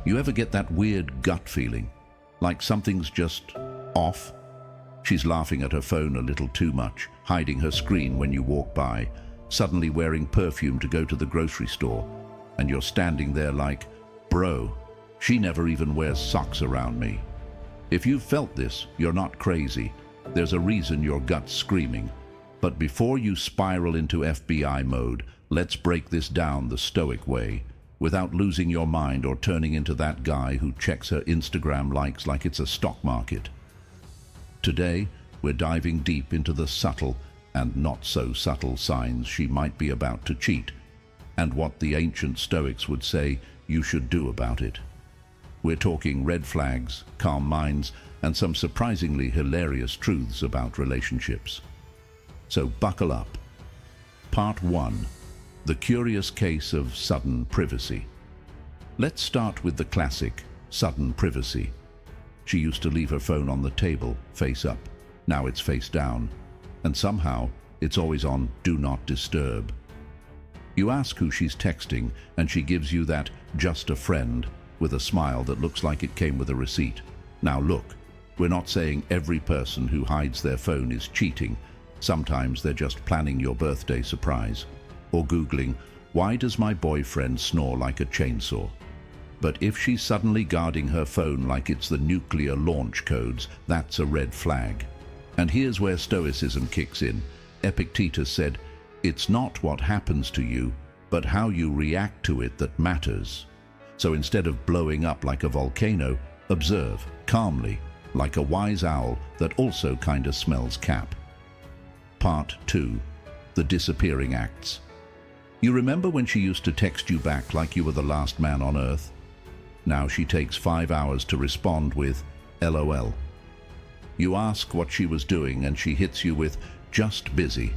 You ever get that weird gut feeling, like something's just off? She's laughing at her phone a little too much, hiding her screen when you walk by, suddenly wearing perfume to go to the grocery store, and you're standing there like, bro, she never even wears socks around me. If you've felt this, you're not crazy. There's a reason your gut's screaming. But before you spiral into FBI mode, let's break this down the Stoic way, without losing your mind or turning into that guy who checks her Instagram likes like it's a stock market. Today, we're diving deep into the subtle and not so subtle signs she might be about to cheat, and what the ancient Stoics would say you should do about it. We're talking red flags, calm minds, and some surprisingly hilarious truths about relationships. So buckle up. Part 1. The curious case of sudden privacy. Let's start with the classic, sudden privacy. She used to leave her phone on the table, face up. Now it's face down. And somehow, it's always on Do Not Disturb. You ask who she's texting, and she gives you that "just a friend" with a smile that looks like it came with a receipt. Now look, we're not saying every person who hides their phone is cheating. Sometimes they're just planning your birthday surprise, or Googling, "Why does my boyfriend snore like a chainsaw?" But if she's suddenly guarding her phone like it's the nuclear launch codes, that's a red flag. And here's where Stoicism kicks in. Epictetus said, "It's not what happens to you, but how you react to it that matters." So instead of blowing up like a volcano, observe calmly, like a wise owl that also kinda smells cap. Part 2. The disappearing acts. You remember when she used to text you back like you were the last man on earth? Now she takes 5 hours to respond with LOL. You ask what she was doing and she hits you with "just busy."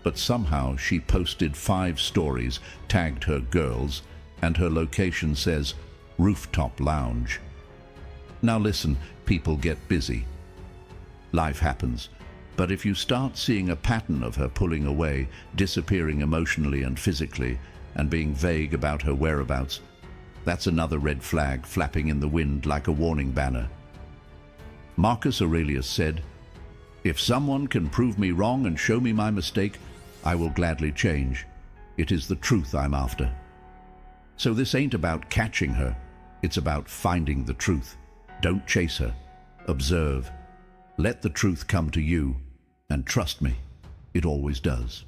But somehow she posted 5 stories, tagged her girls, and her location says rooftop lounge. Now listen, people get busy. Life happens. But if you start seeing a pattern of her pulling away, disappearing emotionally and physically, and being vague about her whereabouts, that's another red flag flapping in the wind like a warning banner. Marcus Aurelius said, "If someone can prove me wrong and show me my mistake, I will gladly change. It is the truth I'm after." So this ain't about catching her, it's about finding the truth. Don't chase her. Observe. Let the truth come to you, and trust me, it always does.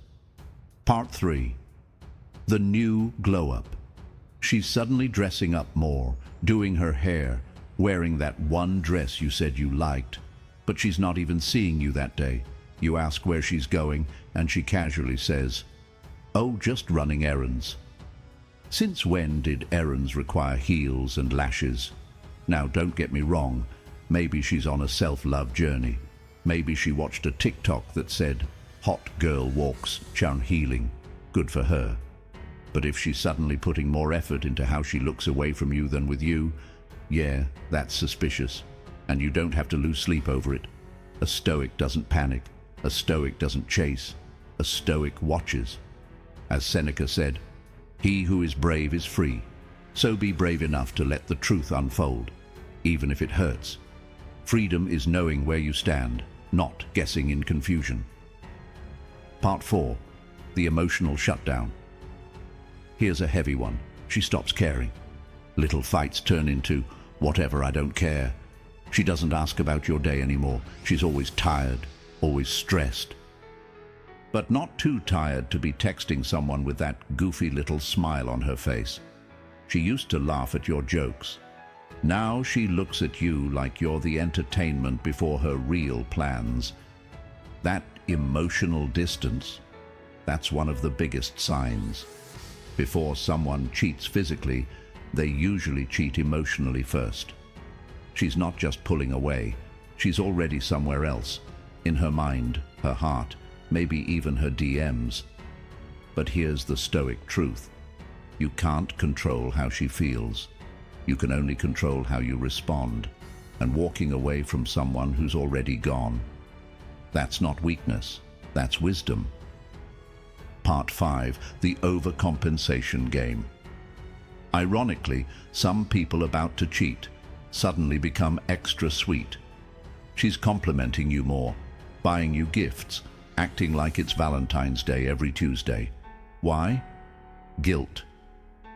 Part 3. The new glow-up. She's suddenly dressing up more, doing her hair, wearing that one dress you said you liked, but she's not even seeing you that day. You ask where she's going, and she casually says, "Oh, just running errands." Since when did errands require heels and lashes? Now, don't get me wrong, maybe she's on a self-love journey. Maybe she watched a TikTok that said, "Hot girl walks, chown healing." Good for her. But if she's suddenly putting more effort into how she looks away from you than with you, yeah, that's suspicious. And you don't have to lose sleep over it. A Stoic doesn't panic. A Stoic doesn't chase. A Stoic watches. As Seneca said, "He who is brave is free." So be brave enough to let the truth unfold, even if it hurts. Freedom is knowing where you stand, not guessing in confusion. Part 4. The emotional shutdown. Here's a heavy one. She stops caring. Little fights turn into "whatever, I don't care." She doesn't ask about your day anymore. She's always tired, always stressed. But not too tired to be texting someone with that goofy little smile on her face. She used to laugh at your jokes. Now she looks at you like you're the entertainment before her real plans. That emotional distance, that's one of the biggest signs. Before someone cheats physically, they usually cheat emotionally first. She's not just pulling away, she's already somewhere else, in her mind, her heart, maybe even her DMs. But here's the Stoic truth. You can't control how she feels. You can only control how you respond. And walking away from someone who's already gone, that's not weakness, that's wisdom. Part 5. The overcompensation game. Ironically, some people about to cheat suddenly become extra sweet. She's complimenting you more, buying you gifts, acting like it's Valentine's Day every Tuesday. Why? Guilt.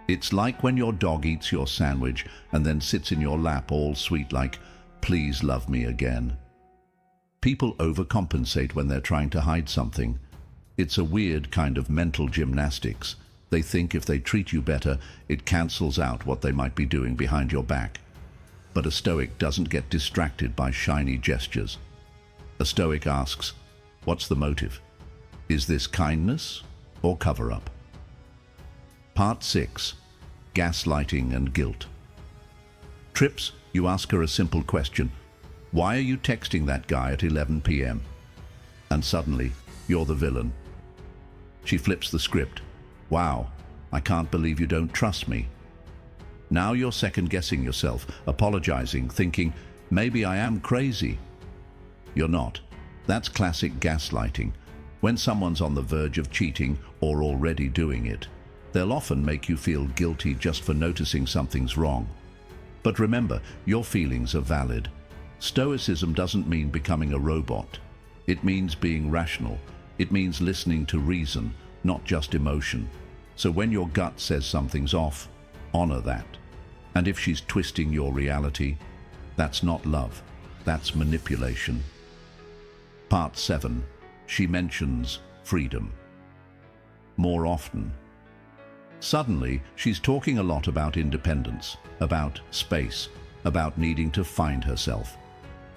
It's like when your dog eats your sandwich and then sits in your lap all sweet like, "Please love me again." People overcompensate when they're trying to hide something. It's a weird kind of mental gymnastics. They think if they treat you better, it cancels out what they might be doing behind your back. But a Stoic doesn't get distracted by shiny gestures. A Stoic asks, what's the motive? Is this kindness or cover-up? Part 6. Gaslighting and guilt. Trips, you ask her a simple question. Why are you texting that guy at 11 p.m? And suddenly, you're the villain. She flips the script. Wow, I can't believe you don't trust me. Now you're second-guessing yourself, apologizing, thinking, maybe I am crazy. You're not. That's classic gaslighting. When someone's on the verge of cheating or already doing it, they'll often make you feel guilty just for noticing something's wrong. But remember, your feelings are valid. Stoicism doesn't mean becoming a robot. It means being rational. It means listening to reason, not just emotion. So when your gut says something's off, honor that. And if she's twisting your reality, that's not love, that's manipulation. Part 7. She mentions freedom. More often. Suddenly, she's talking a lot about independence, about space, about needing to find herself.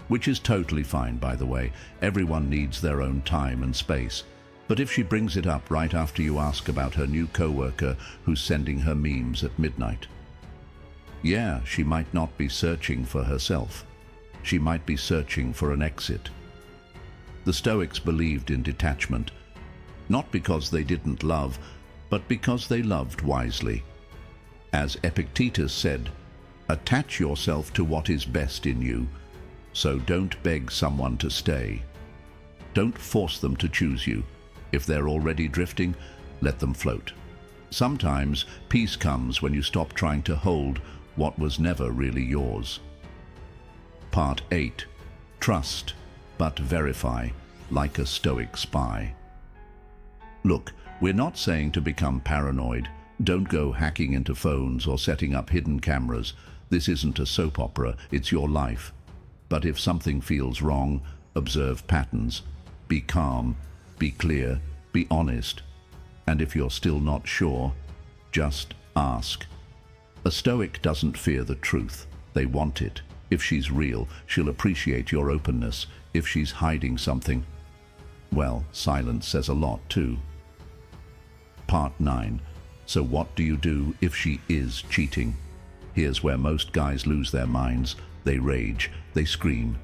Which is totally fine, by the way. Everyone needs their own time and space. But if she brings it up right after you ask about her new coworker who's sending her memes at midnight, yeah, she might not be searching for herself. She might be searching for an exit. The Stoics believed in detachment, not because they didn't love, but because they loved wisely. As Epictetus said, attach yourself to what is best in you, so don't beg someone to stay. Don't force them to choose you. If they're already drifting, let them float. Sometimes peace comes when you stop trying to hold what was never really yours. Part 8. Trust, but verify, like a Stoic spy. Look, we're not saying to become paranoid. Don't go hacking into phones or setting up hidden cameras. This isn't a soap opera, it's your life. But if something feels wrong, observe patterns. Be calm, be clear, be honest. And if you're still not sure, just ask. A Stoic doesn't fear the truth. They want it. If she's real, she'll appreciate your openness. If she's hiding something, well, silence says a lot too. Part 9. So what do you do if she is cheating? Here's where most guys lose their minds. They rage, they scream.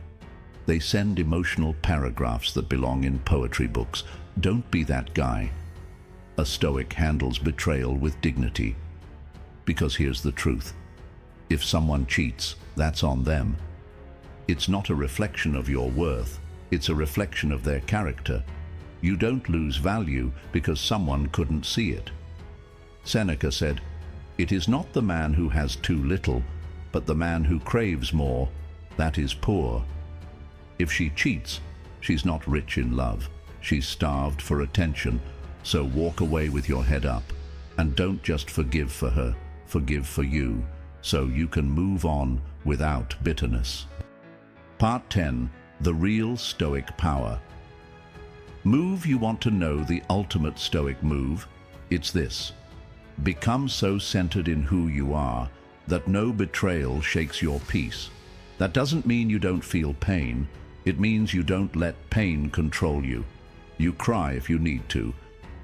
They send emotional paragraphs that belong in poetry books. Don't be that guy. A Stoic handles betrayal with dignity. Because here's the truth. If someone cheats, that's on them. It's not a reflection of your worth. It's a reflection of their character. You don't lose value because someone couldn't see it. Seneca said, "It is not the man who has too little, but the man who craves more, that is poor." If she cheats, she's not rich in love. She's starved for attention. So walk away with your head up. And don't just forgive for her, forgive for you, so you can move on without bitterness. Part 10. The real Stoic power. Move you want to know the ultimate Stoic move? It's this. Become so centered in who you are that no betrayal shakes your peace. That doesn't mean you don't feel pain. It means you don't let pain control you. You cry if you need to.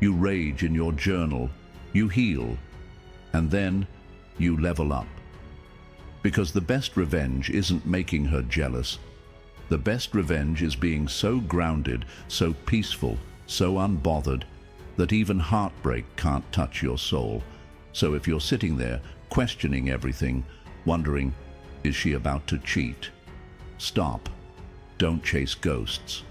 You rage in your journal. You heal. And then you level up. Because the best revenge isn't making her jealous. The best revenge is being so grounded, so peaceful, so unbothered, that even heartbreak can't touch your soul. So if you're sitting there, questioning everything, wondering, is she about to cheat? Stop. Don't chase ghosts.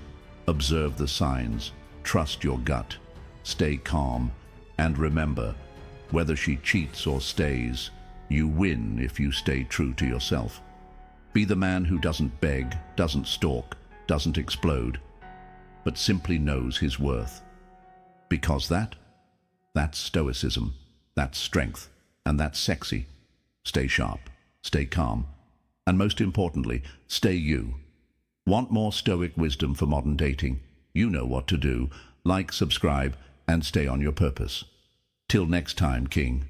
Observe the signs. Trust your gut. Stay calm. And remember, whether she cheats or stays, You win if you stay true to yourself. Be the man who doesn't beg, doesn't stalk, doesn't explode, but simply knows his worth. Because that's stoicism, that's strength, and that's sexy. Stay sharp, stay calm, and most importantly, stay you. Want more Stoic wisdom for modern dating? You know what to do. Like, subscribe, and stay on your purpose. Till next time, King.